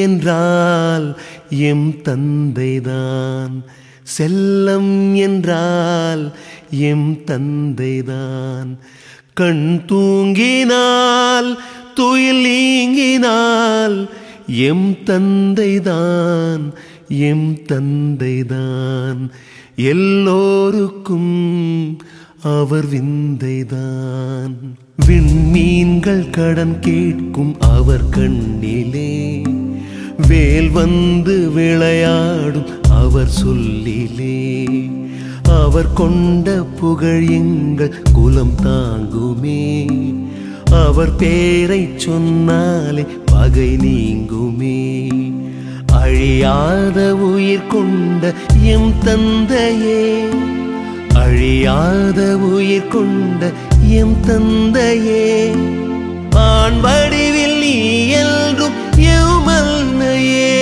என்றால் எம் தந்தைதான், செல்லம் என்றால் எம் தந்தைதான். கண் தூங்கினால் துயில் நீங்கினால் எம் தந்தைதான், எம் தந்தைதான். எல்லோருக்கும் அவர் விந்தைதான். விண்மீன்கள் கடன் கேட்கும் அவர் கண்ணிலே, வேல் வந்து விளையாடும் அவர் சொல்லிலே. அவர் கொண்ட புகழ் எங்கள் குலம் தாங்குமே, அவர் பேரை சொன்னாலே பகை நீங்குமே. அழியாத உயிர் கொண்ட எம் தந்தையே, அழியாத உயிர் கொண்ட எம் தந்தையே. ஆண் வடிவில் நீ என்றும் எமல்னையே.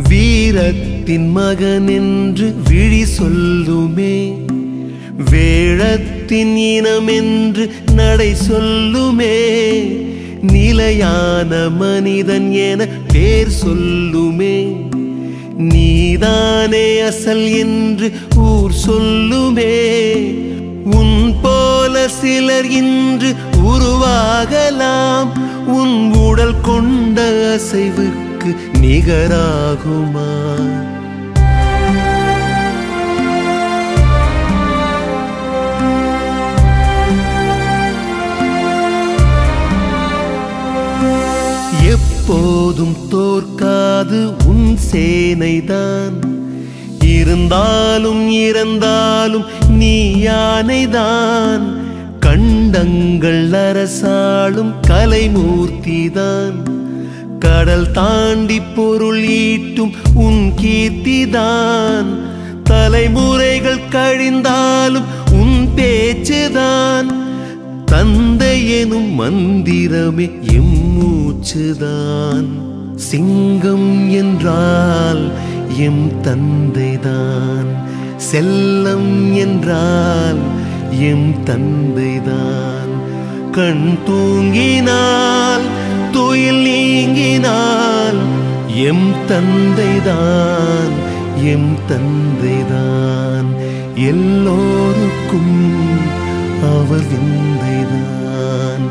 வீரத்தின் மகன் என்று விழி சொல்லுமே, வேழத்தின் இனம் என்று நடை சொல்லுமே. நிலையான மனிதன் என பேர் சொல்லுமே, நீதானே அசல் என்று ஊர் சொல்லுமே. உன் போல சிலர் இன்று உருவாகலாம், உன் உடல் கொண்ட அசைவுக்கு நிகராகுமா? எப்போதும் தோற்காது உன் சேனைதான், இருந்தாலும் இறந்தாலும் நீ யானைதான். கண்டங்கள் அரசாளும் கலைமூர்த்திதான், கடல் தாண்டி பொருள் ஈட்டும் உன் கீர்த்திதான். தலைமுறைகள் கழிந்தாலும் உன் பேச்சுதான், தந்தை எனும் மந்திரமே எம் மூச்சுதான். சிங்கம் என்றால் எம் தந்தைதான், செல்லம் என்றால் எம் தந்தைதான். கண் தூங்கினால் துயில் நீங்கினால் எம் தந்தைதான், எம் தந்தைதான். எல்லோருக்கும் அவர் விந்தைதான்.